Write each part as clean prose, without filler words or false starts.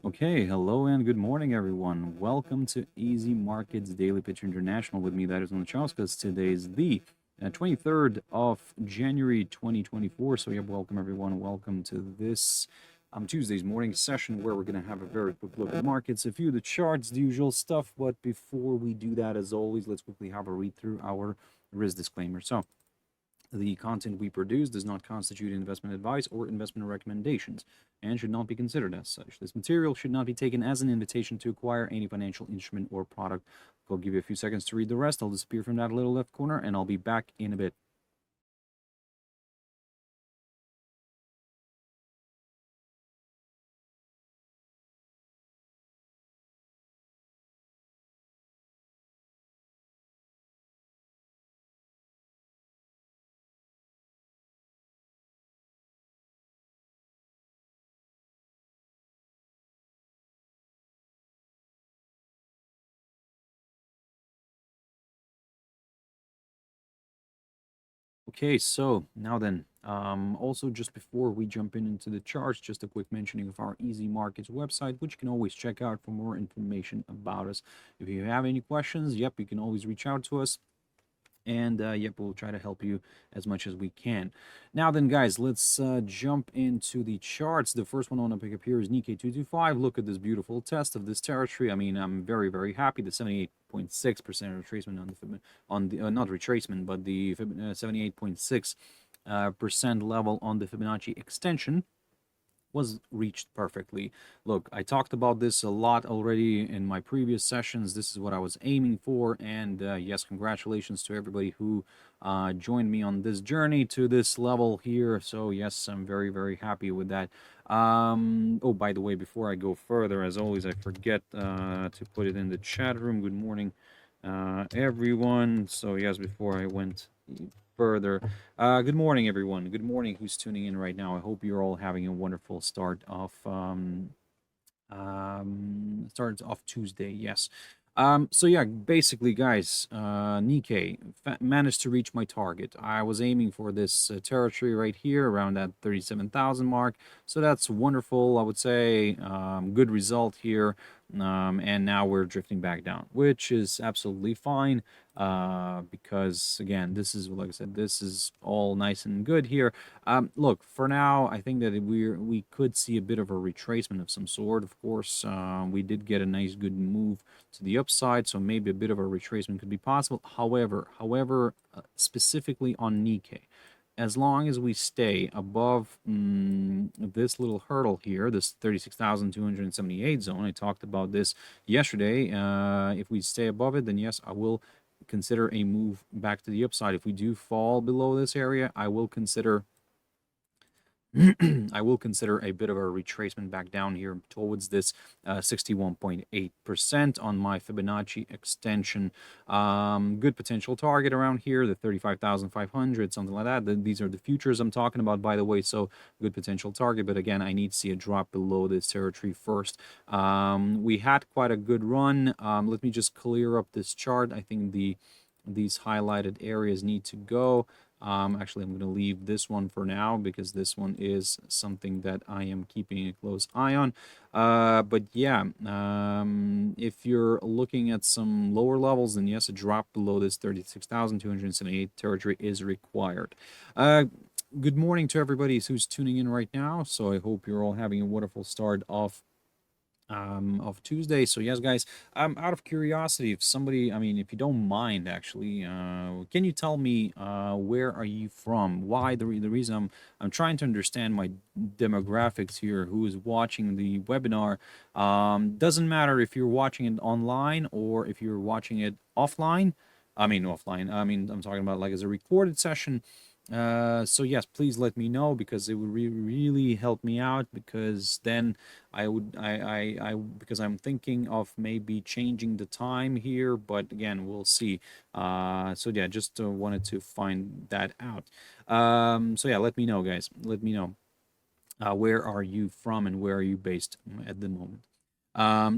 Okay, hello and good morning, everyone. Welcome to Easy Markets Daily Picture International with me, Darius Anucauskas. Today is the 23rd of January 2024. So, yeah, welcome, everyone. Welcome to this Tuesday's morning session where we're going to have a very quick look at markets, a few of the charts, the usual stuff. But before we do that, as always, let's quickly have a read through our risk disclaimer. So, the content we produce does not constitute investment advice or investment recommendations and should not be considered as such. This material should not be taken as an invitation to acquire any financial instrument or product. I'll give you a few seconds to read the rest. I'll disappear from that little left corner and I'll be back in a bit. Okay, so now then, also just before we jump into the charts, just a quick mentioning of our Easy Markets website, which you can always check out for more information about us. If you have any questions, yep, you can always reach out to us. And yep, we'll try to help you as much as we can. Now then, guys, let's jump into the charts. The first one I want to pick up here is Nikkei 225. Look at this beautiful test of this territory. I mean, I'm very, very happy. The 78.6% retracement on the not retracement, but the 78.6% level on the Fibonacci extension was reached perfectly. Look, I talked about this a lot already in my previous sessions. This is what I was aiming for. And yes, congratulations to everybody who joined me on this journey to this level here. So yes, I'm very, very happy with that. Oh, by the way, before I go further, as always, I forget to put it in the chat room. Good morning, everyone. So yes, before I went further. Good morning, everyone. Good morning, who's tuning in right now. I hope you're all having a wonderful start of Tuesday. Yes. So yeah, basically, guys, Nikkei managed to reach my target. I was aiming for this territory right here around that 37,000 mark. So that's wonderful. I would say good result here. And now we're drifting back down, which is absolutely fine because again, this is, like I said, this is all nice and good here. Look, for now, I think that we could see a bit of a retracement of some sort. Of course, we did get a nice good move to the upside, so maybe a bit of a retracement could be possible. However, specifically on Nikkei, as long as we stay above this little hurdle here, this 36,278 zone, I talked about this yesterday. If we stay above it, then yes, I will consider a move back to the upside. If we do fall below this area, I will consider I will consider a bit of a retracement back down here towards this 61.8% on my Fibonacci extension. Good potential target around here, the 35,500, something like that. These are the futures I'm talking about, by the way, so good potential target. But again, I need to see a drop below this territory first. We had quite a good run. Let me just clear up this chart. I think these highlighted areas need to go. Actually, I'm going to leave this one for now because this one is something that I am keeping a close eye on. But yeah, if you're looking at some lower levels, then yes, a drop below this 36,278 territory is required. Good morning to everybody who's tuning in right now. So I hope you're all having a wonderful start of Tuesday. So yes, guys, out of curiosity, if somebody, I mean, if you don't mind, actually, can you tell me where are you from? Why the reason I'm trying to understand my demographics here, who is watching the webinar. Doesn't matter if you're watching it online or if you're watching it offline. I mean offline. I mean, I'm talking about like as a recorded session. So yes, please let me know because it would really help me out, because then because I'm thinking of maybe changing the time here, but again, we'll see. So yeah, just wanted to find that out. So yeah, let me know, guys. Let me know. Where are you from and where are you based at the moment?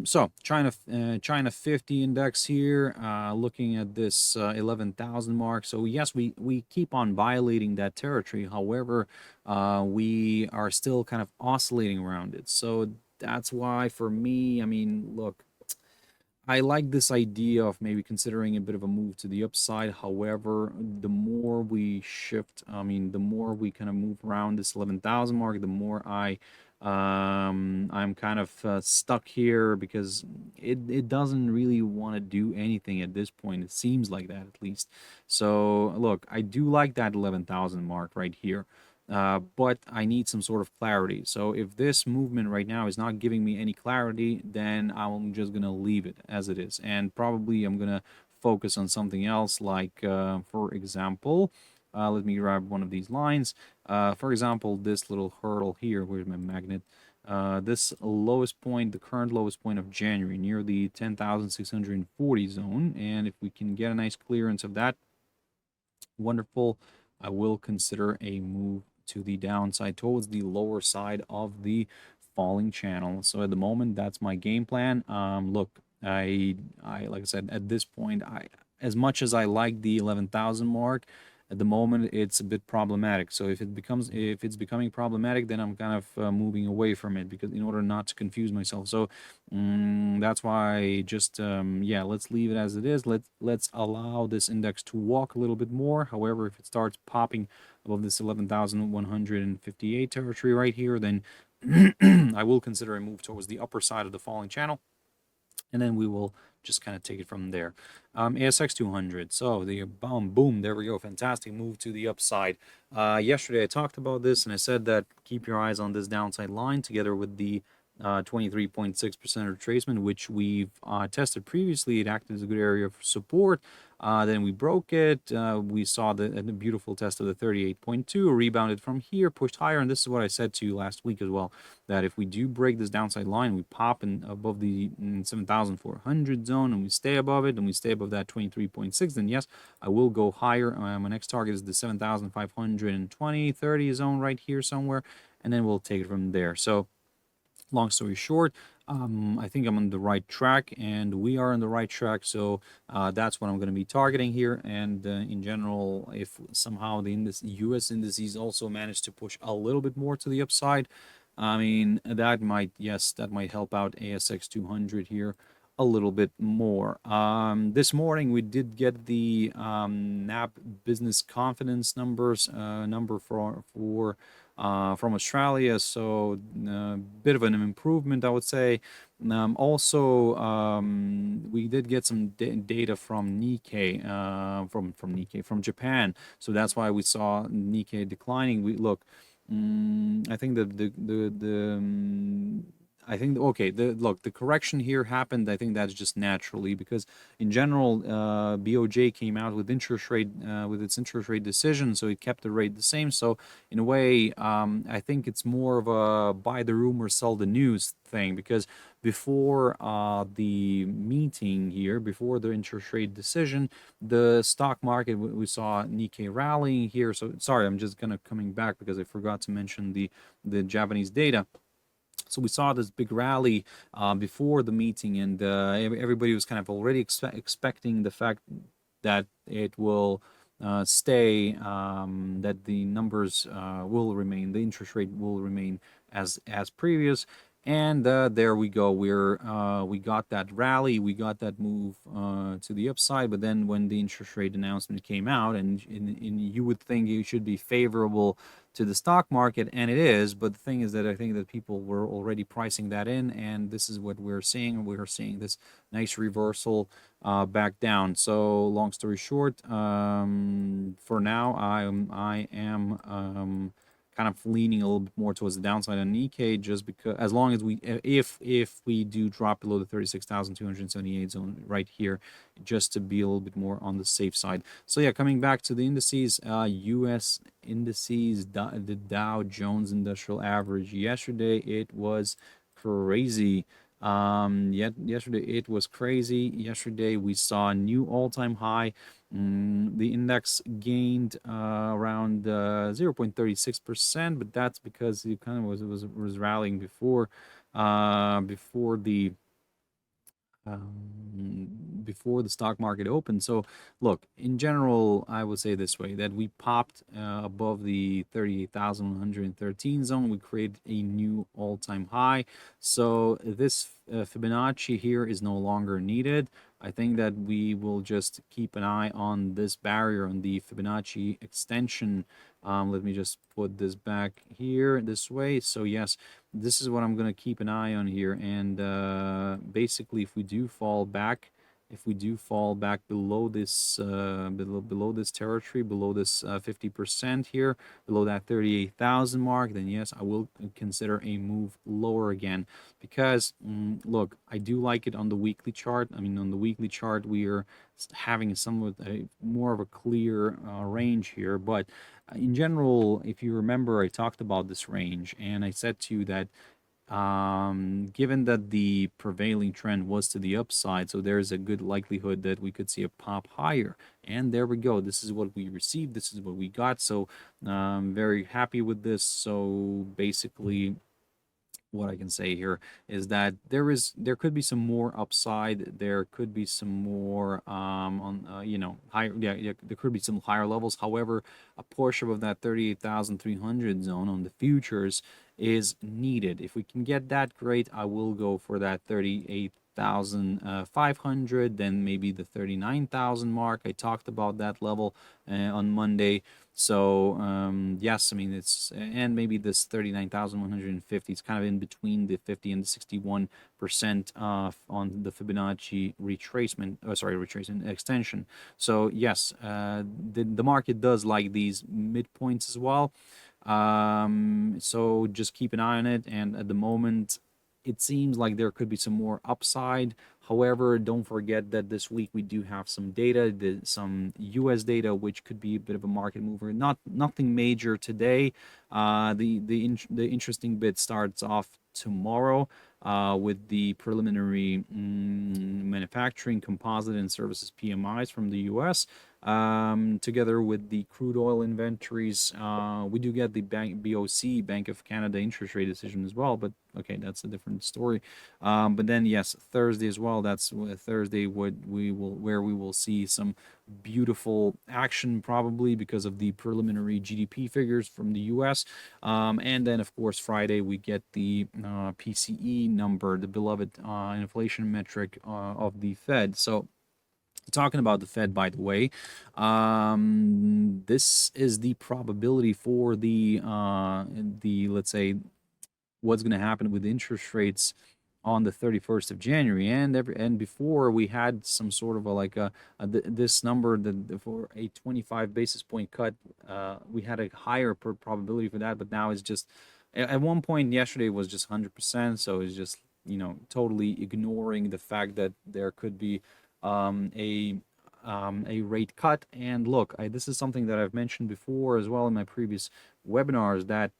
So China 50 index here, looking at this 11,000 mark. So yes, we keep on violating that territory. However, we are still kind of oscillating around it. So that's why for me, I mean, look, I like this idea of maybe considering a bit of a move to the upside. However, the more we shift, I mean, the more we kind of move around this 11,000 mark, the more I'm kind of stuck here because it doesn't really want to do anything at this point. It seems like that at least. So look, I do like that 11,000 mark right here. But I need some sort of clarity. So if this movement right now is not giving me any clarity, then I'm just gonna leave it as it is, and probably I'm gonna focus on something else, like for example, let me grab one of these lines. For example, this little hurdle here. Where's my magnet? This lowest point, the current lowest point of January, near the 10,640 zone, and if we can get a nice clearance of that, wonderful. I will consider a move to the downside towards the lower side of the falling channel. So at the moment, that's my game plan. Look, I like I said, at this point, as much as I like the 11,000 mark, at the moment it's a bit problematic. So if it's becoming problematic, then I'm kind of moving away from it, because in order not to confuse myself. So that's why just yeah, let's leave it as it is. Let's allow this index to walk a little bit more. However, if it starts popping above this 11,158 territory right here, then I will consider a move towards the upper side of the falling channel, and then we will just kind of take it from there. ASX 200. So the boom, there we go. Fantastic move to the upside. Yesterday I talked about this and I said that keep your eyes on this downside line together with the 23.6% retracement, which we've tested previously. It acted as a good area of support. Then we broke it. We saw the beautiful test of the 38.2, rebounded from here, pushed higher. And this is what I said to you last week as well, that if we do break this downside line, we pop in above the 7,400 zone and we stay above it, and we stay above that 23.6, then yes, I will go higher. My next target is the 7,520, 30 zone right here somewhere, and then we'll take it from there. So long story short, I think I'm on the right track, and we are on the right track. So that's what I'm going to be targeting here. And in general, if somehow the US indices also manage to push a little bit more to the upside, I mean, that might help out ASX 200 here a little bit more. This morning we did get the NAP business confidence numbers number from Australia, so a bit of an improvement, I would say. Also, we did get some data from Nikkei, from Japan, so that's why we saw Nikkei declining. I think the correction here happened. I think that's just naturally, because in general, BoJ came out with its interest rate decision, so it kept the rate the same. So in a way, I think it's more of a buy the rumor, sell the news thing, because before the meeting here, before the interest rate decision, the stock market, we saw Nikkei rallying here. So sorry, I'm just coming back because I forgot to mention the Japanese data. So we saw this big rally before the meeting, and everybody was kind of already expecting the fact that it will stay, that the numbers will remain, the interest rate will remain as previous. And there we go. We got that rally, we got that move to the upside. But then when the interest rate announcement came out, and you would think it should be favorable to the stock market, and it is. But the thing is that I think that people were already pricing that in, and this is what we're seeing. We're seeing this nice reversal back down. So long story short, for now, I am kind of leaning a little bit more towards the downside on Nikkei, just because as long as if we do drop below the 36,278 zone right here, just to be a little bit more on the safe side. So yeah, coming back to the indices, US indices, the Dow Jones Industrial Average, yesterday it was crazy. Yesterday it was crazy. Yesterday we saw a new all-time high. The index gained around 0.36%, but that's because it kind of was rallying before before the stock market opened. So look, in general, I would say this way, that we popped above the 38,113 zone. We created a new all-time high. So this Fibonacci here is no longer needed. I think that we will just keep an eye on this barrier, on the Fibonacci extension. Let me just put this back here this way. So yes, this is what I'm going to keep an eye on here. And basically, if we do fall back below this below this territory, below this 50% here, below that 38,000 mark, then yes, I will consider a move lower again, because look, I do like it on the weekly chart. I mean, on the weekly chart, we are having somewhat more of a clear range here. But in general, if you remember, I talked about this range, and I said to you that given that the prevailing trend was to the upside, so there's a good likelihood that we could see a pop higher. And there we go. This is what we received. This is what we got. So I'm very happy with this. So basically, what I can say here is that there could be some more upside. There could be some more higher. Yeah, there could be some higher levels. However, a portion of that 38,300 zone on the futures is needed. If we can get that, great. I will go for that 38,500, then maybe the 39,000 mark. I talked about that level on Monday. So yes, I mean, it's, and maybe this 39,150 is kind of in between the 50 and the 61% on the Fibonacci retracement extension. So yes, the market does like these midpoints as well. So just keep an eye on it. And at the moment, it seems like there could be some more upside. However, don't forget that this week we do have some data, some US data, which could be a bit of a market mover. Nothing major today. The interesting bit starts off tomorrow with the preliminary manufacturing, composite, and services PMIs from the US. Together with the crude oil inventories, we do get the BOC, Bank of Canada interest rate decision as well, but okay, that's a different story. But then yes, Thursday as well. That's Thursday where we will see some beautiful action, probably because of the preliminary GDP figures from the US. And then of course Friday we get the PCE number, the beloved inflation metric of the Fed. So talking about the Fed, by the way, this is the probability for the let's say what's going to happen with interest rates on the 31st of January, and before we had some sort of this number that for a 25 basis point cut, we had a higher probability for that, but now it's just at one point yesterday it was just 100%, so it's just totally ignoring the fact that there could be a rate cut. And look, this is something that I've mentioned before as well in my previous webinars, that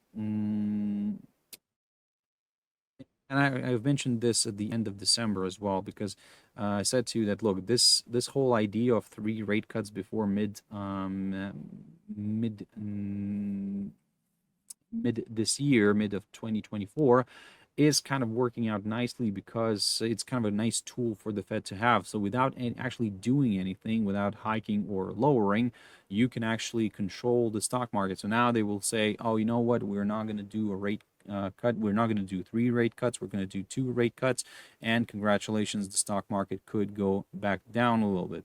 and I've mentioned this at the end of December as well, because I said to you that look, this whole idea of 3 rate cuts before mid this year, mid of 2024, is kind of working out nicely, because it's kind of a nice tool for the Fed to have. So without actually doing anything, without hiking or lowering, you can actually control the stock market. So now they will say, oh, you know what, we're not going to do a rate cut. We're not going to do 3 rate cuts. We're going to do 2 rate cuts. And congratulations, the stock market could go back down a little bit.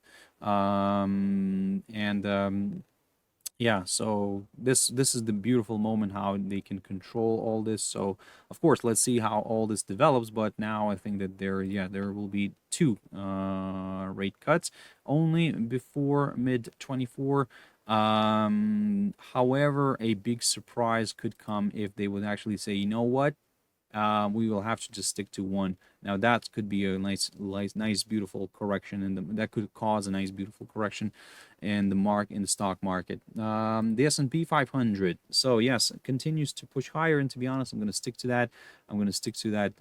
Yeah, so this is the beautiful moment, how they can control all this. So of course, let's see how all this develops. But now I think that there will be 2 rate cuts only before mid 24. However, a big surprise could come if they would actually say, you know what, we will have to just stick to 1. Now that could be a nice beautiful correction, and that could cause a nice beautiful correction in the stock market. The S&P 500. So yes, it continues to push higher, and to be honest, I'm going to stick to that. I'm going to stick to that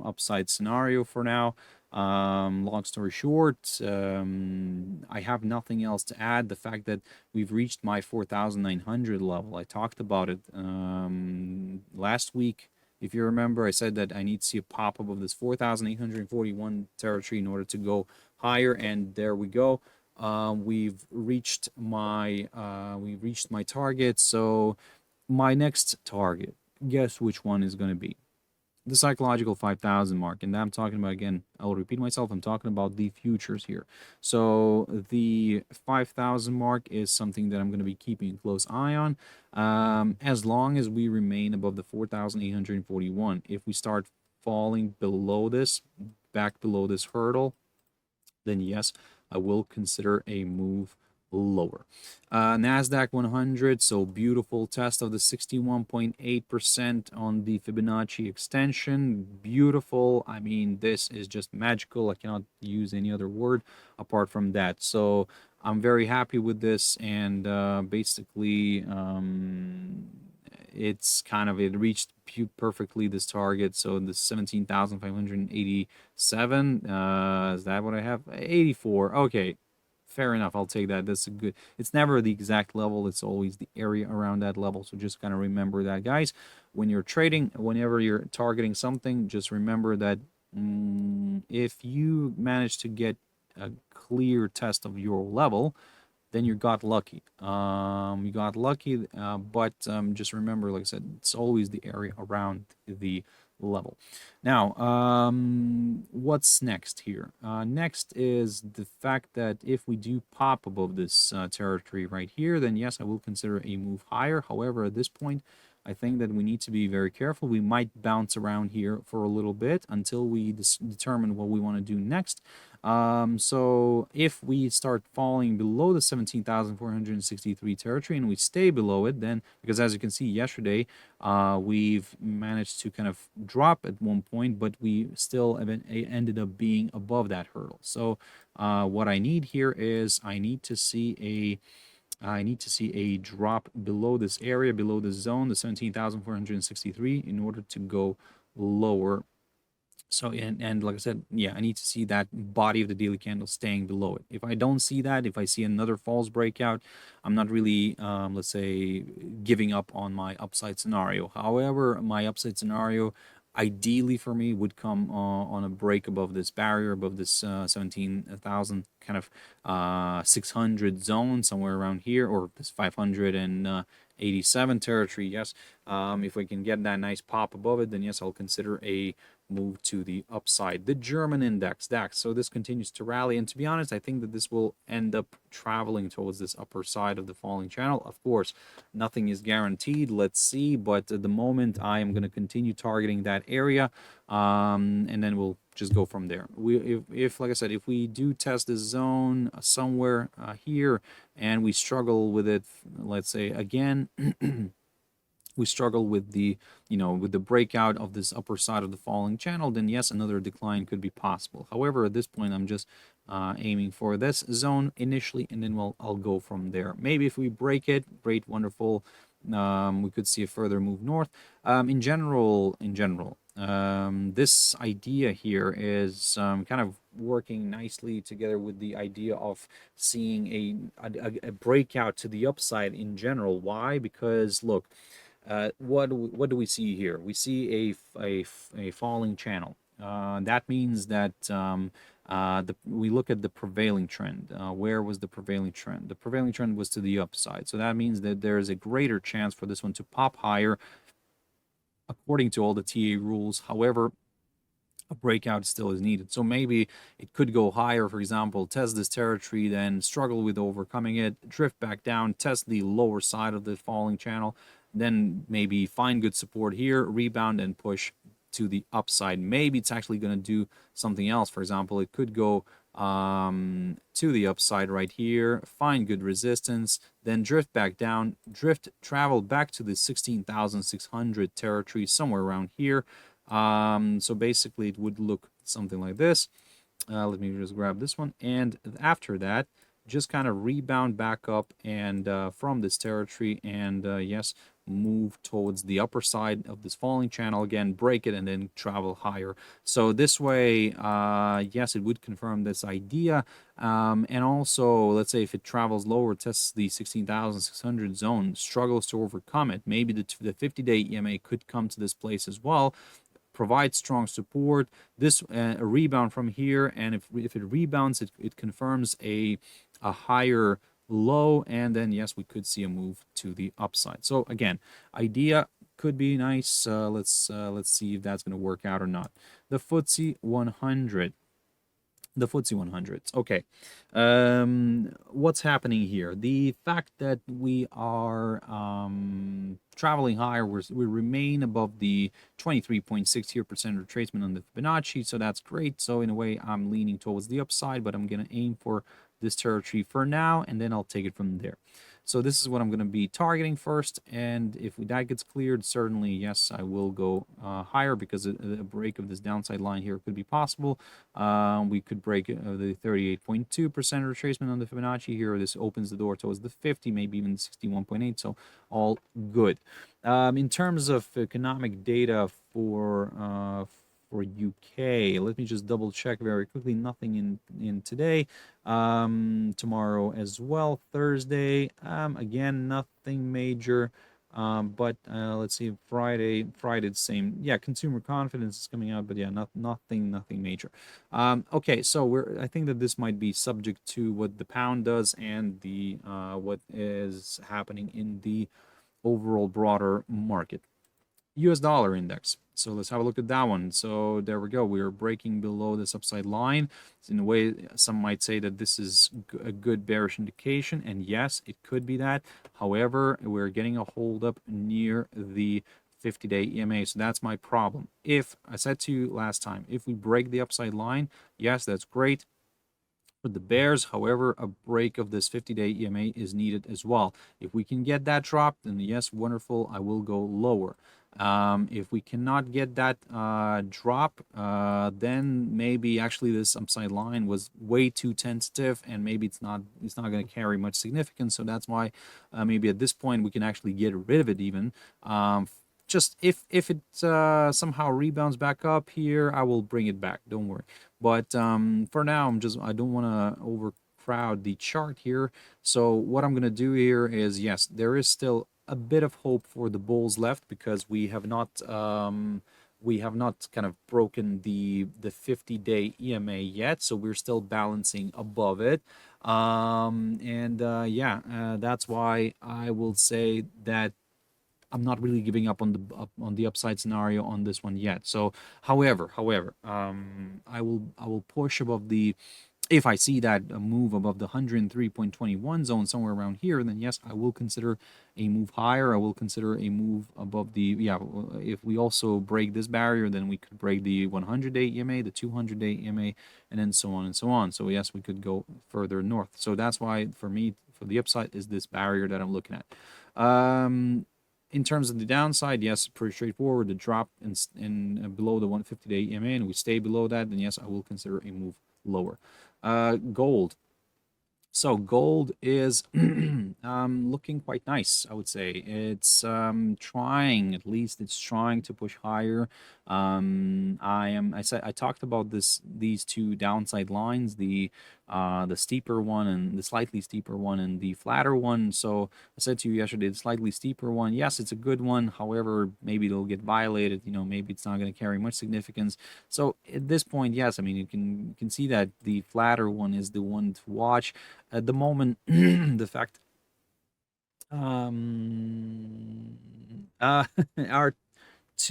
upside scenario for now. Long story short, I have nothing else to add. The fact that we've reached my 4,900 level, I talked about it last week If you remember, I said that I need to see a pop-up of this 4,841 territory in order to go higher, and there we go. We've reached my target. So my next target, guess which one is going to be? The psychological 5,000 mark. And I'm talking about, again, I'll repeat myself, I'm talking about the futures here. So the 5,000 mark is something that I'm going to be keeping a close eye on, as long as we remain above the 4,841. If we start falling below this, back below this hurdle, then yes, I will consider a move lower. NASDAQ 100, so beautiful test of the 61.8% on the Fibonacci extension. Beautiful. I mean, this is just magical. I cannot use any other word apart from that. So I'm very happy with this, and basically it's kind of, it reached perfectly this target. So the 17,587, is that what I have? 84. Okay, fair enough, I'll take that. That's a good, it's never the exact level, it's always the area around that level. So just kind of remember that, guys. When you're trading, whenever you're targeting something, just remember that if you manage to get a clear test of your level, then you got lucky. But just remember, like I said, it's always the area around the level. Now, what's next here? Next is the fact that if we do pop above this territory right here, then yes, I will consider a move higher. However, at this point, I think that we need to be very careful. We might bounce around here for a little bit until we determine what we want to do next. So if we start falling below the 17,463 territory and we stay below it, then, because as you can see yesterday, we've managed to kind of drop at one point, but we still ended up being above that hurdle. So what I need here is I need to see a drop below this area, below this zone, the 17,463, in order to go lower. So, and like I said, yeah, I need to see that body of the daily candle staying below it. If I don't see that, if I see another false breakout, I'm not really, let's say, giving up on my upside scenario. However, my upside scenario, ideally for me, would come on a break above this barrier, above this 17,000 kind of 600 zone, somewhere around here, or this 587 territory. Yes, if we can get that nice pop above it, then yes, I'll consider a move to the upside. The German index, DAX, so this continues to rally, and to be honest, I think that this will end up traveling towards this upper side of the falling channel. Of course, nothing is guaranteed, let's see, but at the moment I am going to continue targeting that area, and then we'll just go from there. If like I said, if we do test this zone somewhere here and we struggle with it, let's say again, we struggle with the, with the breakout of this upper side of the falling channel, then yes, another decline could be possible. However, at this point, I'm just aiming for this zone initially, and then I'll go from there. Maybe if we break it, great, wonderful, we could see a further move north. In general, this idea here is kind of working nicely together with the idea of seeing a breakout to the upside in general. Why? Because look, what do we see here? We see a falling channel. That means that we look at the prevailing trend. Where was the prevailing trend? The prevailing trend was to the upside. So that means that there is a greater chance for this one to pop higher according to all the TA rules. However, a breakout still is needed. So maybe it could go higher, for example, test this territory, then struggle with overcoming it, drift back down, test the lower side of the falling channel, then maybe find good support here, rebound, and push to the upside. Maybe it's actually going to do something else. For example, it could go to the upside right here, find good resistance, then drift back down, travel back to the 16,600 territory, somewhere around here. So basically it would look something like this. Let me just grab this one, and after that just kind of rebound back up and from this territory, and yes, move towards the upper side of this falling channel again, break it, and then travel higher. So this way, yes, it would confirm this idea. And also, let's say if it travels lower, tests the 16,600 zone, struggles to overcome it, maybe the 50-day EMA could come to this place as well, provide strong support, this a rebound from here, and if it rebounds, it confirms a higher low, and then yes, we could see a move to the upside. So again, idea could be nice. Let's see if that's going to work out or not. The FTSE 100. The FTSE 100. Okay, what's happening here? The fact that we are traveling higher, we remain above the 23.6 here percent retracement on the Fibonacci, so that's great. So in a way, I'm leaning towards the upside, but I'm going to aim for this territory for now, and then I'll take it from there. So this is what I'm going to be targeting first, and if that gets cleared, certainly, yes, I will go higher, because a break of this downside line here could be possible. We could break the 38.2% retracement on the Fibonacci here. This opens the door towards the 50, maybe even 61.8, so all good. In terms of economic data for UK, let me just double check very quickly. Nothing in today. Tomorrow as well, Thursday, again, nothing major. But let's see, Friday the same. Yeah, consumer confidence is coming out, but yeah, nothing major. Okay, so I think that this might be subject to what the pound does and the what is happening in the overall broader market. US dollar index. So let's have a look at that one. So there we go. We are breaking below this upside line. In a way, some might say that this is a good bearish indication, and yes, it could be that. However, we're getting a hold up near the 50-day EMA, so that's my problem. If I said to you last time, if we break the upside line, yes, that's great. For the bears, however, a break of this 50-day EMA is needed as well. If we can get that drop, then yes, wonderful, I will go lower. If we cannot get that drop, then maybe actually this upside line was way too tentative, and maybe it's not going to carry much significance. So that's why maybe at this point we can actually get rid of it even. Just if it somehow rebounds back up here, I will bring it back. Don't worry. But for now, I don't want to overcrowd the chart here. So what I'm going to do here is, yes, there is still a bit of hope for the bulls left, because we have not kind of broken the 50-day EMA yet, so we're still balancing above it. That's why I will say that I'm not really giving up on the upside scenario on this one yet. So, however, I will push above the. If I see that move above the 103.21 zone somewhere around here, then yes, I will consider a move higher. I will consider a move above the, if we also break this barrier, then we could break the 100-day EMA, the 200-day EMA, and then so on and so on. So yes, we could go further north. So that's why, for me, for the upside is this barrier that I'm looking at. In terms of the downside, yes, pretty straightforward. The drop in below the 150-day EMA, and we stay below that, then yes, I will consider a move lower. Gold. So gold is looking quite nice, I would say. It's trying, at least it's trying to push higher. I talked about these two downside lines, the steeper one and the slightly steeper one and the flatter one. So I said to you yesterday, the slightly steeper one, yes, it's a good one. However, maybe it'll get violated. Maybe it's not going to carry much significance. So at this point, yes, I mean, you can see that the flatter one is the one to watch at the moment. The fact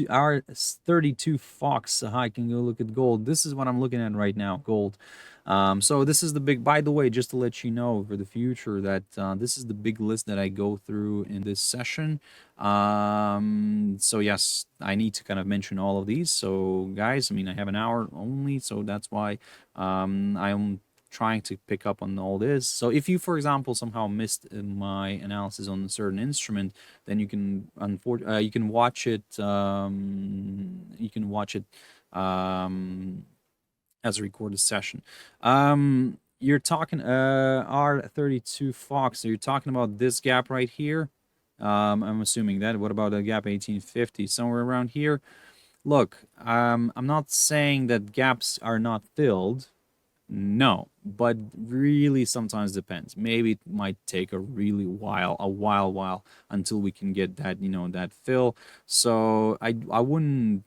our 32 Fox, I can go look at gold. This is what I'm looking at right now, gold. So this is the big, by the way, just to let you know for the future that this is the big list that I go through in this session. So yes, I need to kind of mention all of these. So guys, I mean, I have an hour only, so that's why I'm trying to pick up on all this. So if you, for example, somehow missed my analysis on a certain instrument, then you can watch it. You can watch it as a recorded session. You're talking R32 Fox. So you're talking about this gap right here. I'm assuming that. What about the gap 1850? Somewhere around here. Look, I'm not saying that gaps are not filled. No, but really sometimes depends. Maybe it might take a really while until we can get that, that fill. So I wouldn't.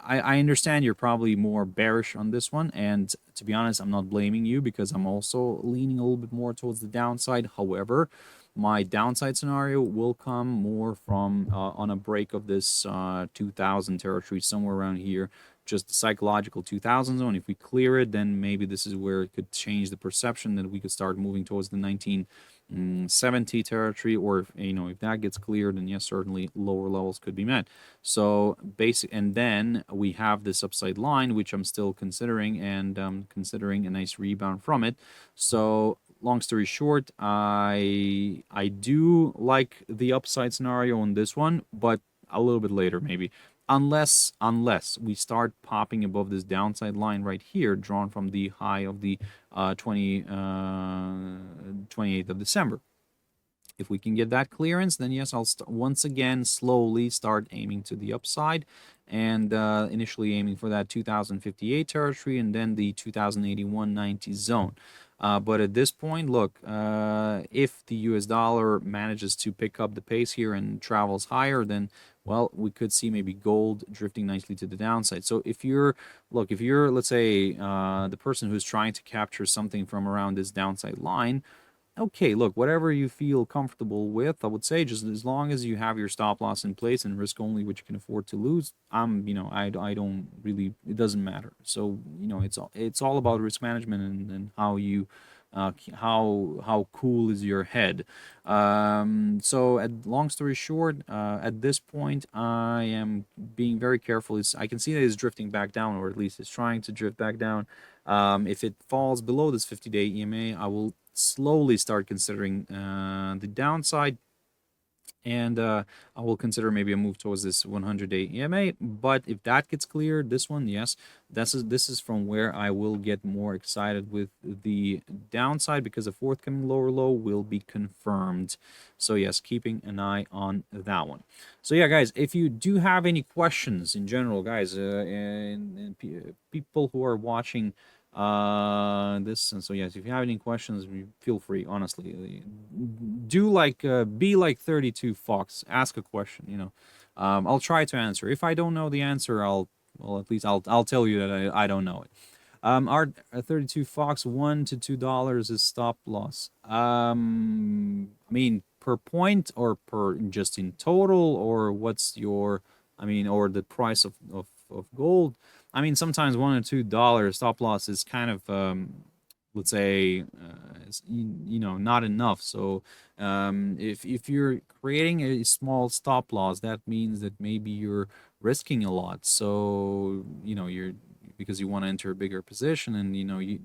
I understand you're probably more bearish on this one, and to be honest, I'm not blaming you because I'm also leaning a little bit more towards the downside. However, my downside scenario will come more from on a break of this 2000 territory, somewhere around here, just the psychological 2000 zone. If we clear it, then maybe this is where it could change the perception that we could start moving towards the 1970 territory, or if that gets cleared, then yes, certainly lower levels could be met. So basic, and then we have this upside line, which I'm still considering, and considering a nice rebound from it. So long story short, I do like the upside scenario on this one, but a little bit later maybe. Unless we start popping above this downside line right here, drawn from the high of the 28th of December. If we can get that clearance, then yes, I'll once again slowly start aiming to the upside, and initially aiming for that 2058 territory and then the 2081.90 zone. But at this point, look, if the US dollar manages to pick up the pace here and travels higher, then, well, we could see maybe gold drifting nicely to the downside. So if you're, let's say, the person who's trying to capture something from around this downside line, okay, look, whatever you feel comfortable with, I would say, just as long as you have your stop loss in place and risk only what you can afford to lose, I don't really, it doesn't matter. So, it's all about risk management and how you, how cool is your head. So long story short, at this point, I am being very careful. I can see that it's drifting back down, or at least it's trying to drift back down. If it falls below this 50-day EMA, I will slowly start considering the downside, and I will consider maybe a move towards this 100-day EMA. But if that gets cleared, this one, yes, this is from where I will get more excited with the downside, because a forthcoming lower low will be confirmed. So yes, keeping an eye on that one. So yeah, guys, if you do have any questions in general, guys, and people who are watching this, and so yes, if you have any questions, feel free. Honestly, do be like 32 Fox, ask a question. I'll try to answer. If I don't know the answer, at least I'll tell you that I don't know it. Our 32 Fox, $1 to $2 is stop loss. I mean, per point, or per just in total, or what's your, or the price of gold? I mean, sometimes $1 or $2 stop loss is kind of, let's say, not enough. So if you're creating a small stop loss, that means that maybe you're risking a lot. So you're, because you want to enter a bigger position, and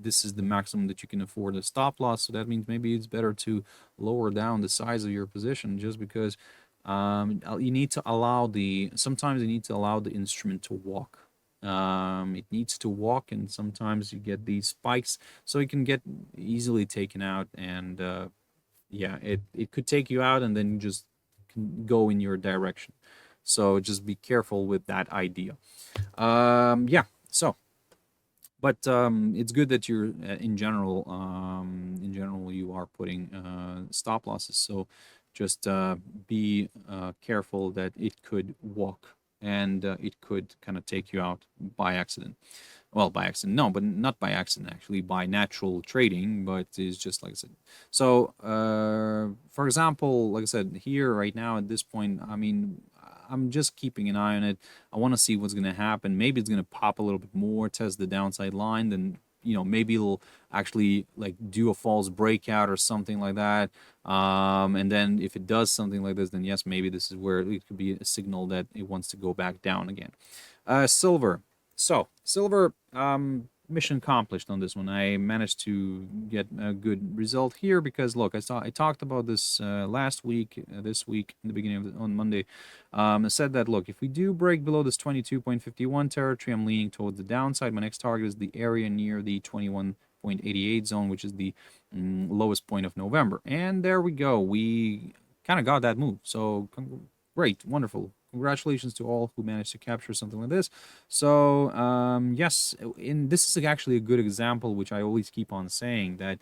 this is the maximum that you can afford a stop loss. So that means maybe it's better to lower down the size of your position, just because you need to allow sometimes you need to allow the instrument to walk. It needs to walk, and sometimes you get these spikes, so it can get easily taken out, and yeah, it could take you out, and then you just can go in your direction. So just be careful with that idea. Yeah, so, but it's good that you're in general you are putting stop losses. So just be careful that it could walk, and it could kind of take you out by accident. Well, by accident, no, but not by accident, actually, by natural trading, but it's just like I said. So, for example, like I said, here right now at this point, I'm just keeping an eye on it. I want to see what's going to happen. Maybe it's going to pop a little bit more, test the downside line, then maybe it'll actually like do a false breakout or something like that. And then if it does something like this, then yes, maybe this is where it could be a signal that it wants to go back down again. Silver. So silver, mission accomplished on this one. I managed to get a good result here because look, I talked about this last week, this week in the beginning on Monday. I said that look, if we do break below this 22.51 territory, I'm leaning towards the downside. My next target is the area near the 21.88 zone, which is the lowest point of November. And there we go. We kind of got that move. So great, wonderful. Congratulations to all who managed to capture something like this. So yes, this is actually a good example, which I always keep on saying, that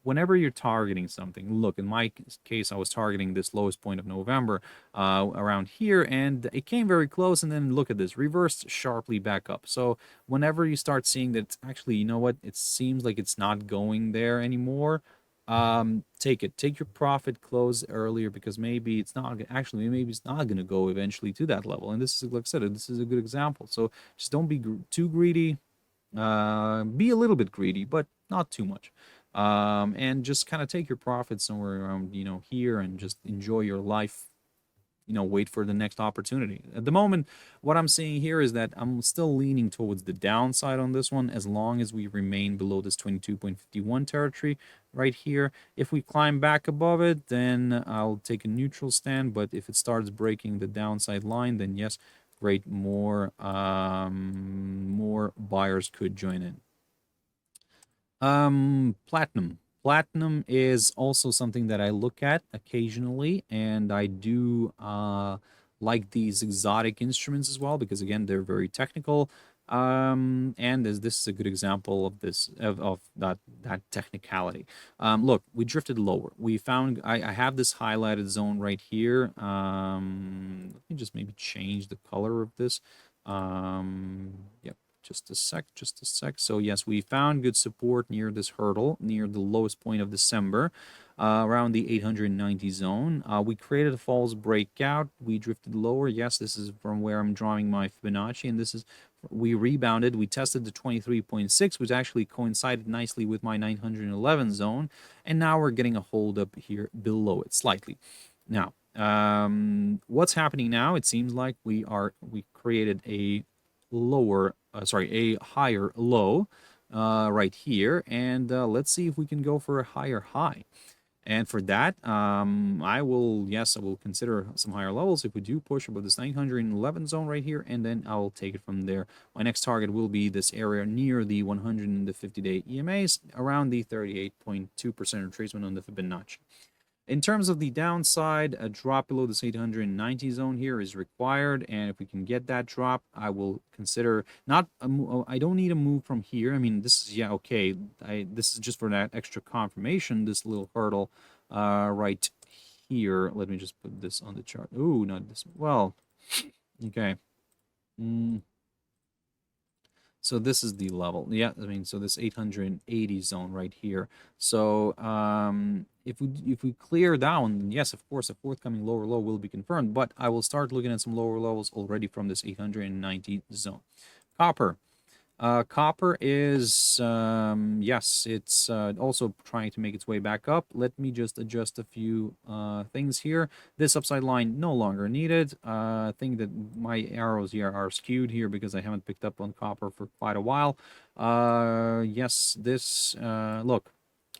whenever you're targeting something, look, in my case, I was targeting this lowest point of November around here, and it came very close, and then look at this, reversed sharply back up. So whenever you start seeing that it's actually, you know what, it seems like it's not going there anymore, take your profit, close earlier, because maybe it's not actually, maybe it's not going to go eventually to that level. And this is, like I said, this is a good example. So just don't be too greedy. Be a little bit greedy, but not too much. And just kind of take your profit somewhere around, here, and just enjoy your life. Wait for the next opportunity. At the moment, what I'm seeing here is that I'm still leaning towards the downside on this one, as long as we remain below this 22.51 territory right here. If we climb back above it, then I'll take a neutral stand. But if it starts breaking the downside line, then yes, great, more buyers could join in. Platinum. Platinum is also something that I look at occasionally, and I do like these exotic instruments as well, because again, they're very technical. And this is a good example of this, of that technicality. Look, we drifted lower. We found, I have this highlighted zone right here. Let me just maybe change the color of this. Yep. Just a sec. So yes, we found good support near this hurdle, near the lowest point of December, around the 890 zone. We created a false breakout. We drifted lower. Yes, this is from where I'm drawing my Fibonacci, and this is, we rebounded. We tested the 23.6, which actually coincided nicely with my 911 zone, and now we're getting a hold up here below it slightly. Now, what's happening now? It seems like we created a higher low right here, and let's see if we can go for a higher high. And for that, I will consider some higher levels if we do push above this 911 zone right here, and then I'll take it from there. My next target will be this area near the 150-day EMAs, around the 38.2% retracement on the Fibonacci. In terms of the downside, a drop below this 890 zone here is required, and if we can get that drop, I will consider not I don't need a move from here. I mean, this is, okay. This is just for that extra confirmation, this little hurdle right here. Let me just put this on the chart. Ooh, not this. Well, okay. So this is the level. Yeah, I mean, so this 880 zone right here. So if we clear down, then yes, of course, a forthcoming lower low will be confirmed, but I will start looking at some lower levels already from this 890 zone. Copper. Copper is, yes, it's also trying to make its way back up. Let me just adjust a few things here. This upside line no longer needed. I think that my arrows here are skewed here because I haven't picked up on copper for quite a while. Yes, this, look,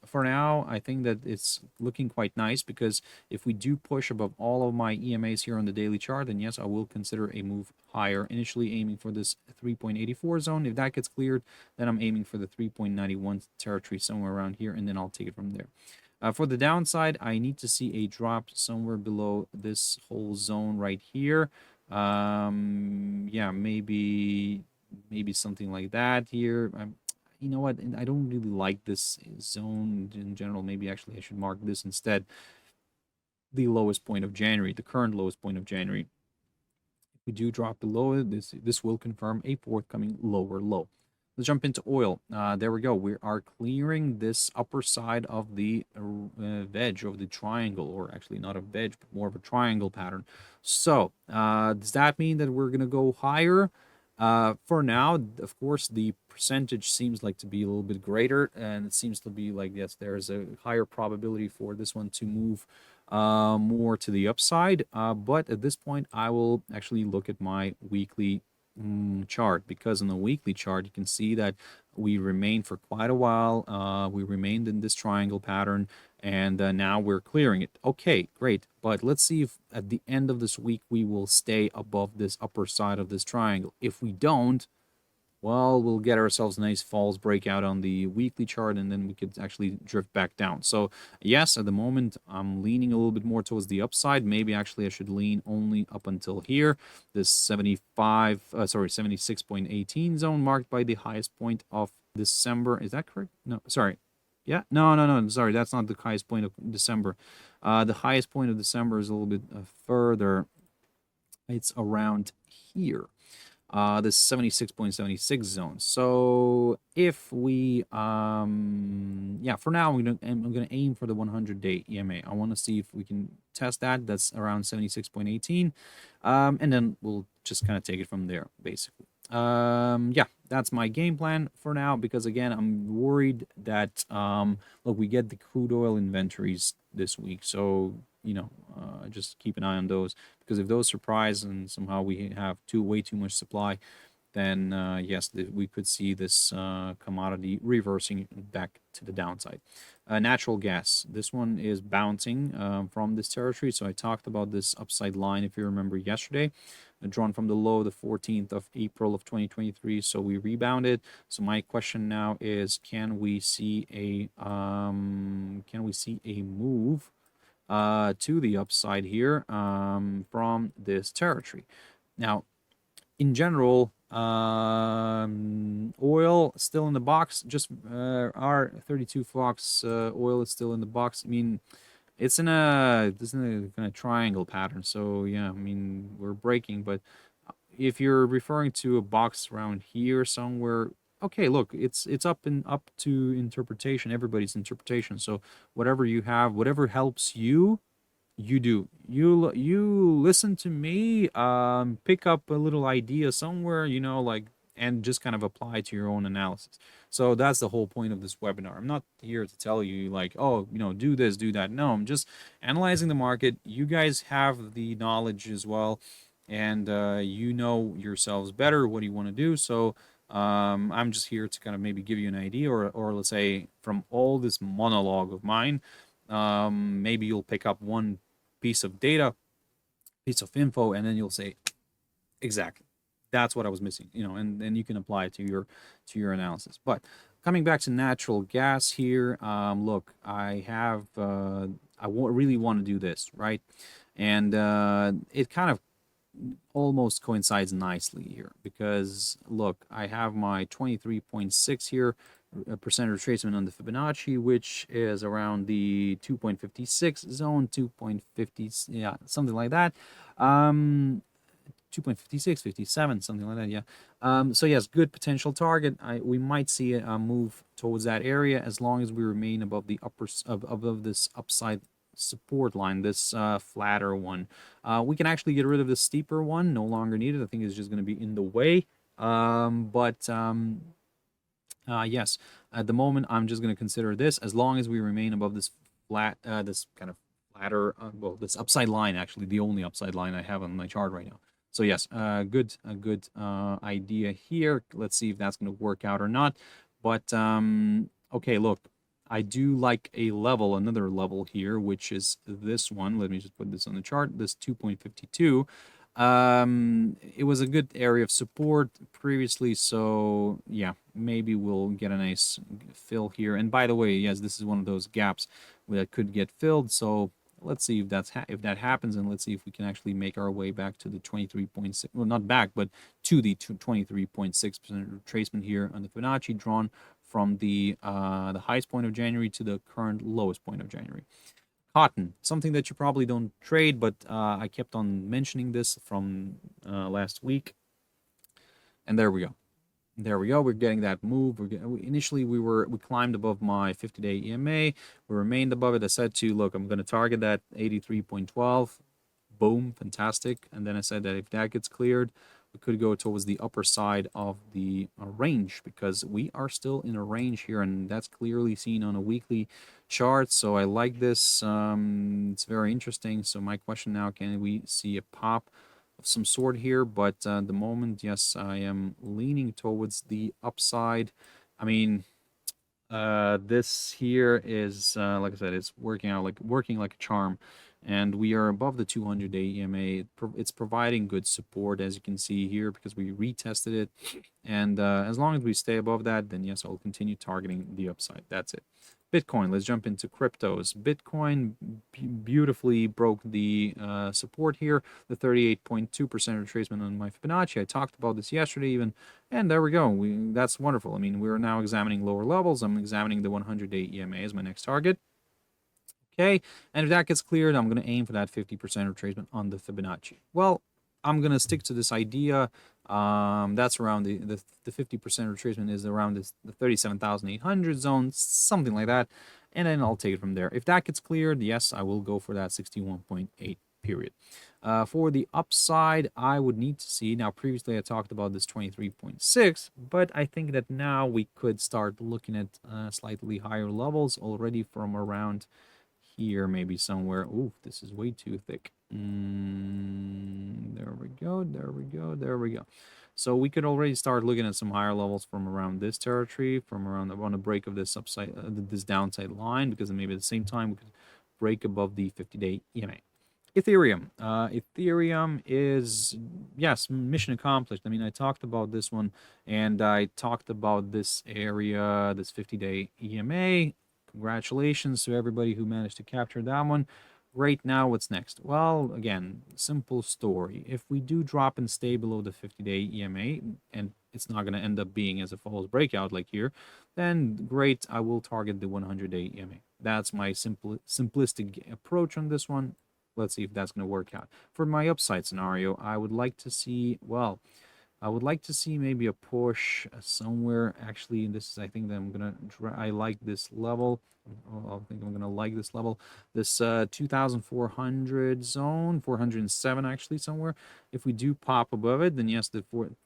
for now, I think that it's looking quite nice, because if we do push above all of my EMAs here on the daily chart, then yes, I will consider a move higher, initially aiming for this 3.84 zone. If that gets cleared, then I'm aiming for the 3.91 territory, somewhere around here, and then I'll take it from there. For the downside, I need to see a drop somewhere below this whole zone right here. Yeah, maybe something like that here. You know what, I don't really like this zone in general. Maybe actually I should mark this instead, the lowest point of January, the current lowest point of January. If we do drop below it, this will confirm a forthcoming lower low. Let's jump into oil. There we go. We are clearing this upper side of the veg, of the triangle, or actually not a veg, but more of a triangle pattern. So does that mean that we're going to go higher? For now, of course, the percentage seems like to be a little bit greater, and it seems to be like, yes, there's a higher probability for this one to move more to the upside. But at this point, I will actually look at my weekly chart, because on the weekly chart, you can see that we remained for quite a while. We remained in this triangle pattern, and now we're clearing it. Okay, great. But let's see if at the end of this week we will stay above this upper side of this triangle. If we don't, well, we'll get ourselves a nice false breakout on the weekly chart, and then we could actually drift back down. So yes, at the moment, I'm leaning a little bit more towards the upside. Maybe actually I should lean only up until here, this 76.18 zone marked by the highest point of December. Is that correct? No, sorry. Yeah, no, sorry, that's not the highest point of December. The highest point of December is a little bit further. It's around here, this 76.76 zone. So if we, yeah, for now, I'm gonna aim for the 100-day EMA. I want to see if we can test that. That's around 76.18, and then we'll just kind of take it from there, basically. Yeah, that's my game plan for now, because again, I'm worried that look, we get the crude oil inventories this week, so just keep an eye on those, because if those surprise and somehow we have way too much supply, then yes, we could see this commodity reversing back to the downside. Natural gas, this one is bouncing from this territory. So I talked about this upside line, if you remember, yesterday, drawn from the low, the 14th of April of 2023. So we rebounded. So my question now is, can we see a move to the upside here from this territory? Now, in general, oil still in the box. Just our 32 Fox oil is still in the box. I mean, it's in a kind of triangle pattern. So yeah, I mean, we're breaking. But if you're referring to a box around here somewhere, okay, look, it's up to interpretation, everybody's interpretation. So whatever you have, whatever helps you, you do. You listen to me, pick up a little idea somewhere, and just kind of apply to your own analysis. So that's the whole point of this webinar. I'm not here to tell you like, oh, do this, do that. No, I'm just analyzing the market. You guys have the knowledge as well, and you know yourselves better what you want to do. So I'm just here to kind of maybe give you an idea, or let's say from all this monologue of mine, maybe you'll pick up one piece of data, piece of info, and then you'll say, exactly, that's what I was missing, and then you can apply it to your analysis. But coming back to natural gas here, look, I really want to do this, right? And it kind of almost coincides nicely here, because look, I have my 23.6 here percent retracement on the Fibonacci, which is around the 2.56 zone, 2.50, yeah, something like that. 2.56, 57, something like that, yeah. So yes, good potential target. We might see a move towards that area as long as we remain above the above this upside support line, this flatter one. We can actually get rid of the steeper one, no longer needed. I think it's just going to be in the way. Yes, at the moment, I'm just going to consider this as long as we remain above this this kind of flatter, well, this upside line, actually, the only upside line I have on my chart right now. So yes, a good idea here. Let's see if that's going to work out or not. But okay, look, I do like another level here, which is this one. Let me just put this on the chart, this 2.52. It was a good area of support previously, so yeah, maybe we'll get a nice fill here. And by the way, yes, this is one of those gaps that could get filled, so let's see if that happens, and let's see if we can actually make our way back to the 23.6, well, not back, but to the 23.6% retracement here on the Fibonacci, drawn from the highest point of January to the current lowest point of January. Cotton, something that you probably don't trade, but I kept on mentioning this from last week. And there we go. There we go. We're getting that move. Initially, we climbed above my 50-day EMA. We remained above it. I said to, look, I'm going to target that 83.12. Boom, fantastic. And then I said that if that gets cleared, we could go towards the upper side of the range, because we are still in a range here, and that's clearly seen on a weekly chart. So I like this. It's very interesting. So my question now, can we see a pop of some sort here? But at the moment, yes, I am leaning towards the upside. I mean, this here is like I said, it's working like a charm. and we are above the 200-day EMA. It's providing good support, as you can see here, because we retested it. And as long as we stay above that, then yes, I'll continue targeting the upside. That's it. Bitcoin, let's jump into cryptos. Bitcoin beautifully broke the support here, the 38.2% retracement on my Fibonacci. I talked about this yesterday even, and there we go. That's wonderful. I mean, we're now examining lower levels. I'm examining the 100-day EMA as my next target. Okay, and if that gets cleared, I'm going to aim for that 50% retracement on the Fibonacci. Well, I'm going to stick to this idea. That's around the 50% retracement is around the 37,800 zone, something like that. And then I'll take it from there. If that gets cleared, yes, I will go for that 61.8 period. For the upside, I would need to see, now previously I talked about this 23.6, but I think that now we could start looking at slightly higher levels already from around here, maybe somewhere. Ooh, this is way too thick. There we go, there we go, there we go. So we could already start looking at some higher levels from around this territory, from around on a break of this upside, this downside line, because maybe at the same time we could break above the 50-day EMA. Ethereum. Ethereum is, yes, mission accomplished. I mean, I talked about this one, and I talked about this area, this 50-day EMA. Congratulations to everybody who managed to capture that one. Right now, what's next? Well, again, simple story. If we do drop and stay below the 50-day EMA, and it's not going to end up being as a false breakout like here, then great, I will target the 100-day EMA. That's my simplistic approach on this one. Let's see if that's going to work out. For my upside scenario, I would like to see, well, I would like to see maybe a push somewhere. Actually, this is, I think that I'm gonna I like this level. I think I'm gonna like this level, this 2,400 zone, 407 actually somewhere. If we do pop above it, then yes, the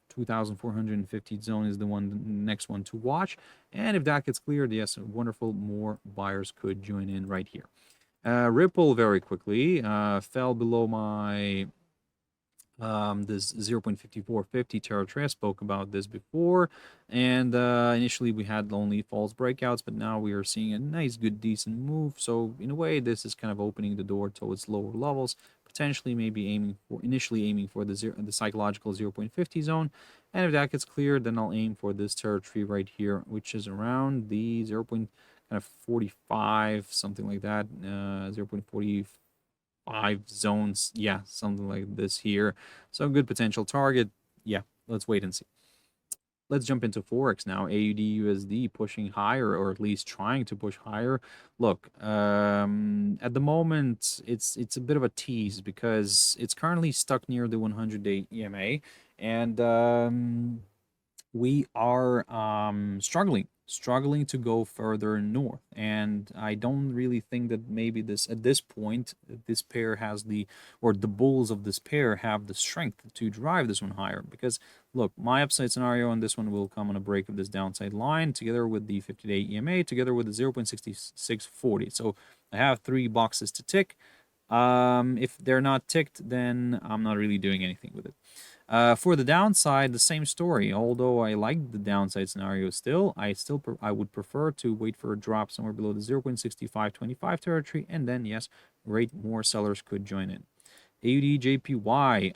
2,450 zone is the next one to watch. And if that gets cleared, yes, wonderful, more buyers could join in right here. Ripple very quickly fell below my this 0.5450 territory. I spoke about this before, and initially we had only false breakouts, but now we are seeing a nice, good, decent move. So in a way, this is kind of opening the door towards lower levels, potentially maybe initially aiming for the psychological 0.50 zone. And if that gets cleared, then I'll aim for this territory right here, which is around the 0.45, something like that, 0.45 zones, yeah, something like this here. So good potential target. Yeah, let's wait and see. Let's jump into Forex now. AUDUSD pushing higher, or at least trying to push higher. Look, at the moment, it's a bit of a tease because it's currently stuck near the 100-day EMA, and we are struggling to go further north, and I don't really think that maybe at this point this pair has the bulls of this pair have the strength to drive this one higher. Because look, my upside scenario on this one will come on a break of this downside line together with the 50-day EMA together with the 0.6640. So I have 3 boxes to tick. If they're not ticked, then I'm not really doing anything with it. For the downside, the same story. Although I like the downside scenario still, I would prefer to wait for a drop somewhere below the 0.6525 territory, and then yes, great, more sellers could join in. AUDJPY.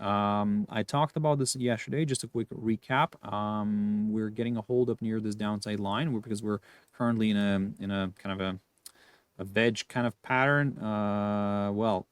I talked about this yesterday. Just a quick recap. We're getting a hold up near this downside line because we're currently in a kind of a veg kind of pattern. Well.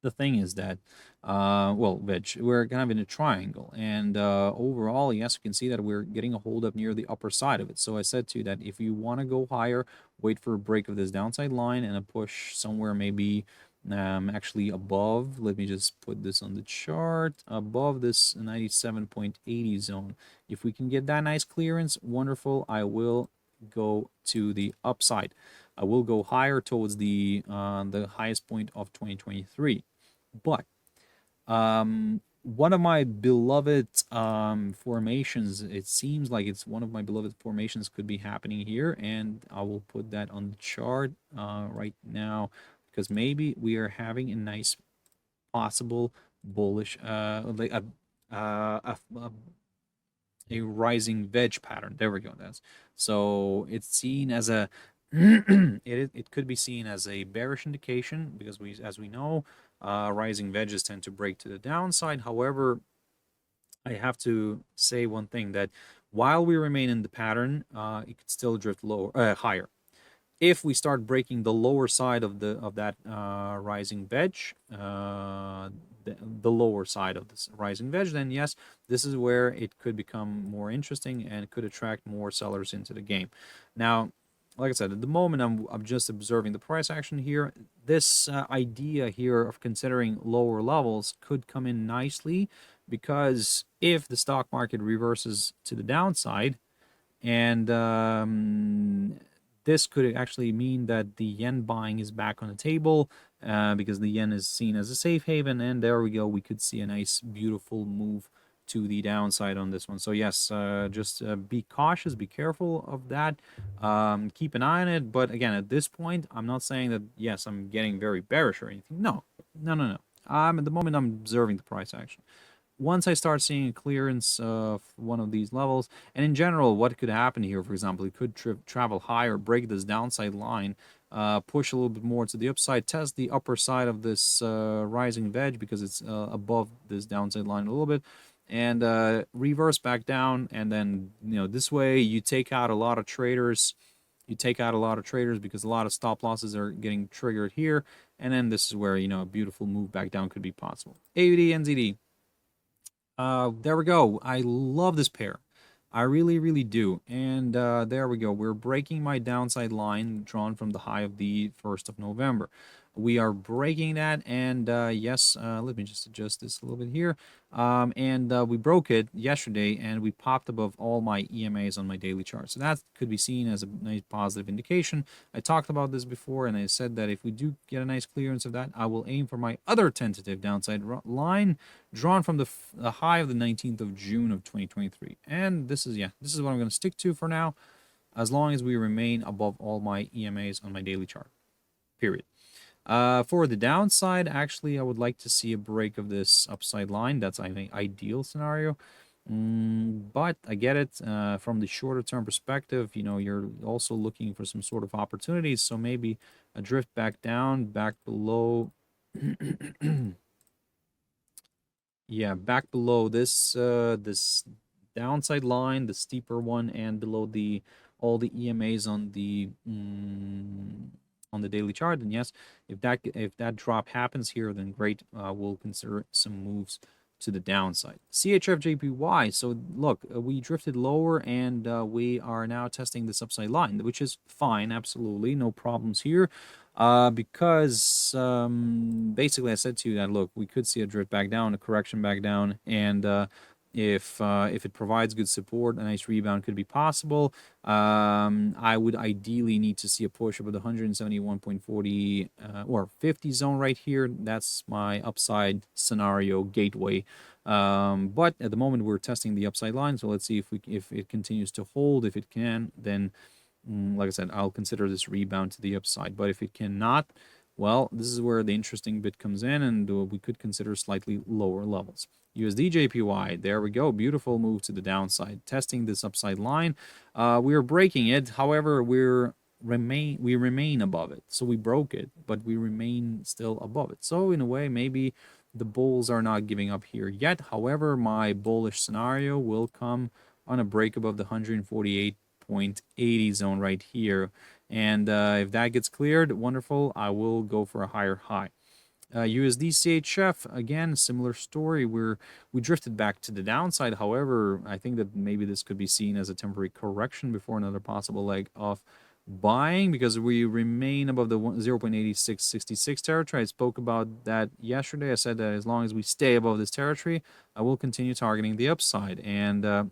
The thing is that, we're kind of in a triangle, and overall, yes, you can see that we're getting a hold up near the upper side of it. So I said to you that if you want to go higher, wait for a break of this downside line and a push somewhere maybe actually above. Let me just put this on the chart, above this 97.80 zone. If we can get that nice clearance, wonderful. I will go to the upside. I will go higher towards the highest point of 2023. But one of my beloved formations, it seems like it's one of my beloved formations could be happening here, and I will put that on the chart right now, because maybe we are having a nice possible bullish like a rising veg pattern. There we go. So it's seen as a it could be seen as a bearish indication because as we know, rising wedges tend to break to the downside. However, I have to say one thing, that while we remain in the pattern, it could still drift higher. If we start breaking the lower side of that rising wedge, the lower side of this rising wedge, then yes, this is where it could become more interesting and could attract more sellers into the game. Now, like I said, at the moment, I'm just observing the price action here. This idea here of considering lower levels could come in nicely, because if the stock market reverses to the downside, and this could actually mean that the yen buying is back on the table, because the yen is seen as a safe haven, and there we go, we could see a nice beautiful move to the downside on this one. So yes, just be cautious, be careful of that, keep an eye on it. But again, at this point, I'm not saying that yes, I'm getting very bearish or anything. No. At the moment, I'm observing the price action. Once I start seeing a clearance of one of these levels, and in general, what could happen here, for example, it could travel higher, break this downside line, push a little bit more to the upside, test the upper side of this rising wedge because it's above this downside line a little bit, and reverse back down. And then, this way you take out a lot of traders. Because a lot of stop losses are getting triggered here. And then this is where, a beautiful move back down could be possible. AUDNZD. There we go. I love this pair. I really, really do. And there we go. We're breaking my downside line drawn from the high of the 1st of November. We are breaking that, and yes, let me just adjust this a little bit here. And we broke it yesterday, and we popped above all my EMAs on my daily chart. So that could be seen as a nice positive indication. I talked about this before, and I said that if we do get a nice clearance of that, I will aim for my other tentative downside line drawn from the high of the 19th of June of 2023. And this is what I'm going to stick to for now, as long as we remain above all my EMAs on my daily chart, period. For the downside, actually, I would like to see a break of this upside line. That's, I think, ideal scenario. But I get it. From the shorter term perspective, you're also looking for some sort of opportunities. So maybe a drift back down, back below. Yeah, back below this this downside line, the steeper one, and below all the EMAs on the daily chart. And yes, if that drop happens here, then great. We'll consider some moves to the downside. CHFJPY. So look, we drifted lower, and we are now testing this upside line, which is fine. Absolutely no problems here. Because basically I said to you that, look, we could see a drift back down, a correction back down, and if it provides good support, a nice rebound could be possible. I would ideally need to see a push over the 171.40 or 50 zone right here. That's my upside scenario gateway. But at the moment we're testing the upside line, so let's see if it continues to hold. If it can, then like I said, I'll consider this rebound to the upside. But if it cannot, well, this is where the interesting bit comes in, and we could consider slightly lower levels. USDJPY, there we go. Beautiful move to the downside, testing this upside line. We are breaking it. However, we remain above it. So we broke it, but we remain still above it. So in a way, maybe the bulls are not giving up here yet. However, my bullish scenario will come on a break above the 148.80 zone right here. And if that gets cleared, wonderful, I will go for a higher high. USDCHF, again, similar story where we drifted back to the downside. However, I think that maybe this could be seen as a temporary correction before another possible leg of buying, because we remain above the 0.8666 territory. I spoke about that yesterday. I said that as long as we stay above this territory, I will continue targeting the upside. And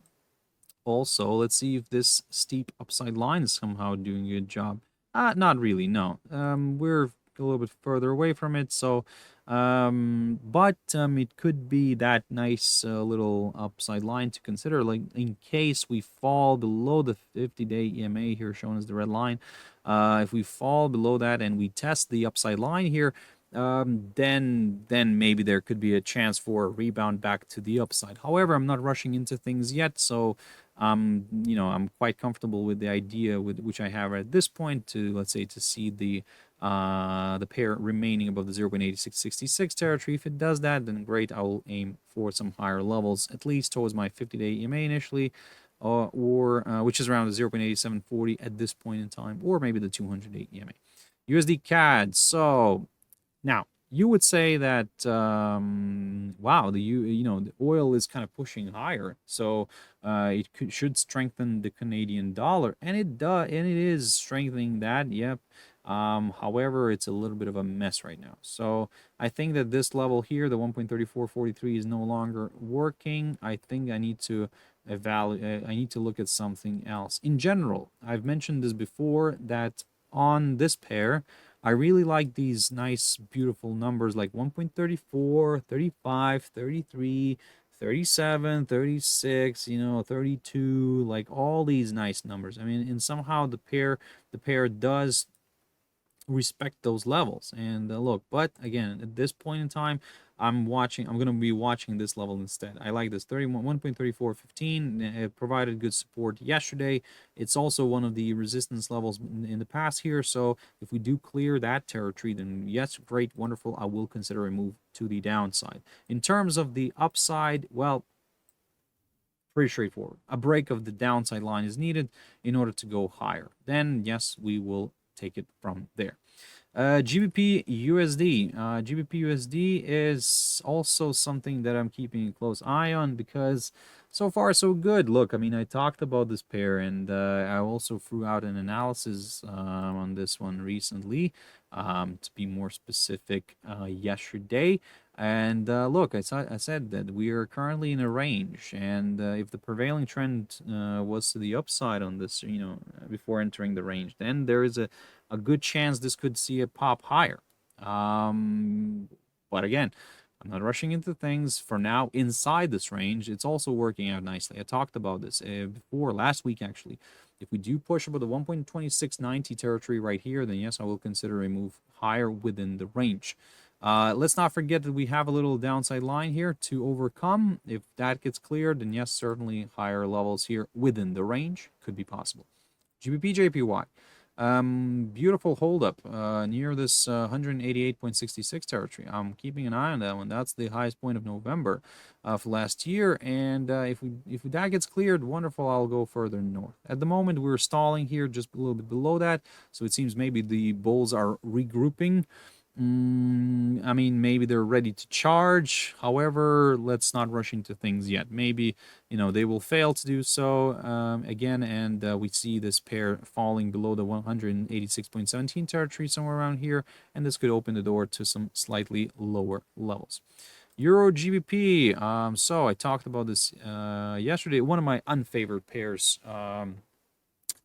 also, let's see if this steep upside line is somehow doing a good job. Not really, no. We're a little bit further away from it, so but it could be that nice little upside line to consider, like in case we fall below the 50-day EMA here shown as the red line. If we fall below that and we test the upside line here, then maybe there could be a chance for a rebound back to the upside. However, I'm not rushing into things yet, so you know, I'm quite comfortable with the idea with which I have at this point to, let's say, to see the pair remaining above the 0.8666 territory. If it does that, then great. I will aim for some higher levels, at least towards my 50-day EMA initially, which is around the 0.8740 at this point in time, or maybe the 200-day EMA. USD CAD. So now you would say that wow, the oil is kind of pushing higher, so it should strengthen the Canadian dollar, and it does, and it is strengthening that. Yep. However, it's a little bit of a mess right now. So I think that this level here, the 1.3443, is no longer working. I think I need to evaluate. I need to look at something else. In general, I've mentioned this before that on this pair, I really like these nice, beautiful numbers like 1.34, 35, 33, 37, 36, you know, 32, like all these nice numbers. I mean, and somehow the pair does respect those levels. And look, but again, at this point in time, I'm going to be watching this level instead. I like this 1.3415. It provided good support yesterday. It's also one of the resistance levels in the past here. So if we do clear that territory, then yes, great, wonderful. I will consider a move to the downside. In terms of the upside, well, pretty straightforward. A break of the downside line is needed in order to go higher. Then yes, we will take it from there. GBPUSD. GBPUSD is also something that I'm keeping a close eye on because so far so good. Look, I mean, I talked about this pair, and I also threw out an analysis on this one recently, to be more specific, yesterday. And look, I said that we are currently in a range, and if the prevailing trend was to the upside on this, you know, before entering the range, then there is a good chance this could see a pop higher. But again, I'm not rushing into things. For now, inside this range, it's also working out nicely. I talked about this before, last week actually. If we do push above the 1.2690 territory right here, then yes, I will consider a move higher within the range. Let's not forget that we have a little downside line here to overcome. If that gets cleared, then yes, certainly higher levels here within the range could be possible. GBPJPY. Beautiful holdup near this 188.66 territory. I'm keeping an eye on that one. That's the highest point of November of last year. And if that gets cleared, wonderful, I'll go further north. At the moment, we're stalling here just a little bit below that. So it seems maybe the bulls are regrouping. I mean, maybe they're ready to charge. However, let's not rush into things yet. Maybe, you know, they will fail to do so again, and we see this pair falling below the 186.17 territory somewhere around here, and this could open the door to some slightly lower levels. EURGBP. So I talked about this yesterday. One of my unfavored pairs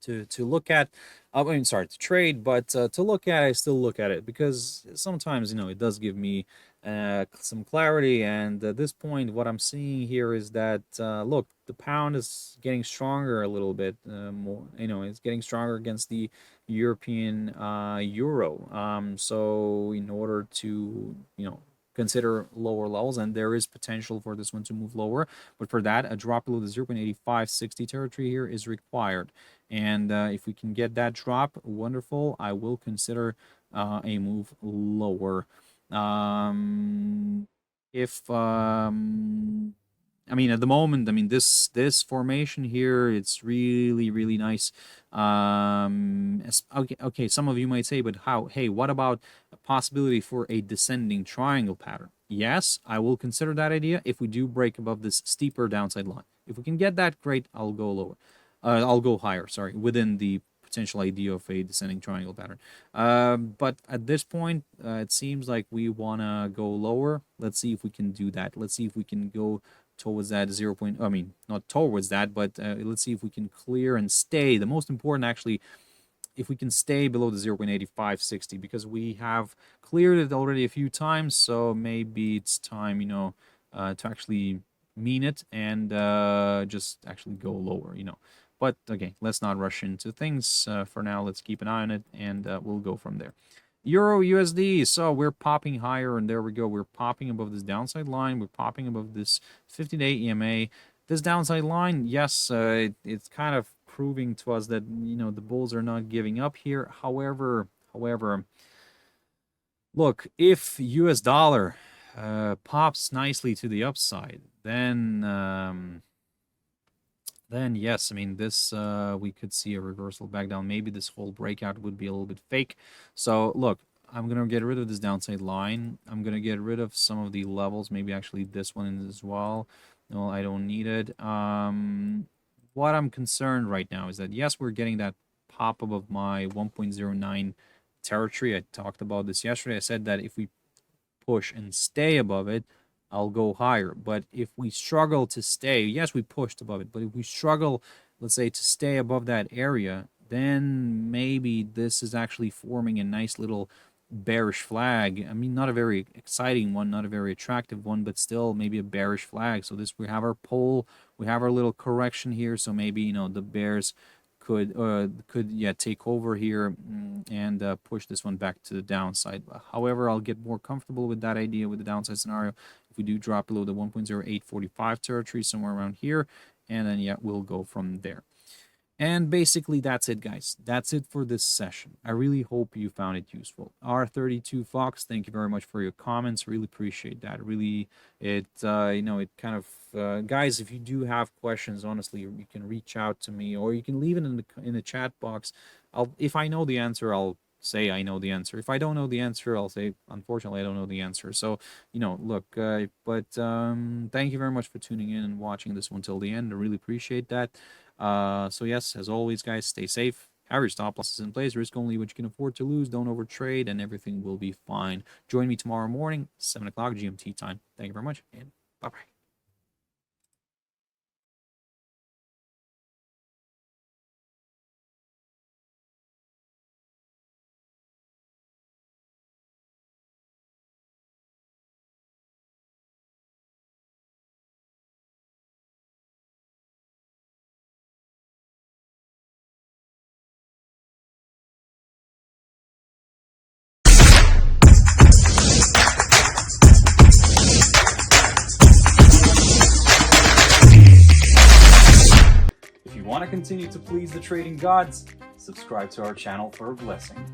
to look at. I mean, sorry, to trade, but to look at, I still look at it because sometimes, you know, it does give me some clarity. And at this point, what I'm seeing here is that, look, the pound is getting stronger a little bit more. You know, it's getting stronger against the European euro. So in order to, you know, consider lower levels, and there is potential for this one to move lower, but for that, a drop below the 0.8560 territory here is required. And if we can get that drop, wonderful. I will consider a move lower. I mean, at the moment, I mean, this formation here, it's really nice. Okay, some of you might say, but how? Hey, what about a possibility for a descending triangle pattern? Yes, I will consider that idea if we do break above this steeper downside line. If we can get that, great, I'll go lower. I'll go higher, sorry, within the potential idea of a descending triangle pattern. But at this point, it seems like we want to go lower. Let's see if we can do that. Let's see if we can go towards that I mean, not towards that, but let's see if we can clear and stay. The most important, actually, if we can stay below the 0.8560, because we have cleared it already a few times, so maybe it's time, you know, to actually mean it and just actually go lower, you know. But okay, let's not rush into things. For now, let's keep an eye on it, and we'll go from there. Euro USD. So we're popping higher, and there we go. We're popping above this downside line. We're popping above this 50-day EMA. This downside line, yes, it's kind of proving to us that, you know, the bulls are not giving up here. However, look, if US dollar pops nicely to the upside, then yes, I mean, this we could see a reversal back down. Maybe this whole breakout would be a little bit fake. So look, I'm gonna get rid of this downside line. I'm gonna get rid of some of the levels, maybe actually this one as well. No, I don't need it. What I'm concerned right now is that, yes, we're getting that pop above my 1.09 territory. I talked about this yesterday. I said that if we push and stay above it, I'll go higher. But if we struggle to stay, yes, we pushed above it, but if we struggle, let's say, to stay above that area, then maybe this is actually forming a nice little bearish flag. I mean, not a very exciting one, not a very attractive one, but still maybe a bearish flag. So this, we have our pole, we have our little correction here. So maybe, you know, the bears could take over here and push this one back to the downside. However, I'll get more comfortable with that idea with the downside scenario if we do drop below the 1.0845 territory, somewhere around here, and then yeah, we'll go from there. And basically, that's it, guys. That's it for this session. I really hope you found it useful. R32 Fox, thank you very much for your comments. Really appreciate that. Really, it you know, it kind of guys, if you do have questions, honestly, you can reach out to me, or you can leave it in the chat box. If I know the answer, I'll say I know the answer. If I don't know the answer, I'll say, unfortunately, I don't know the answer. So, you know, look, but thank you very much for tuning in and watching this one till the end. I really appreciate that. So yes, as always, guys, stay safe. Have your stop losses in place. Risk only what you can afford to lose. Don't overtrade, and everything will be fine. Join me tomorrow morning, 7 o'clock GMT time. Thank you very much, and bye-bye. If you want to continue to please the trading gods, subscribe to our channel for a blessing.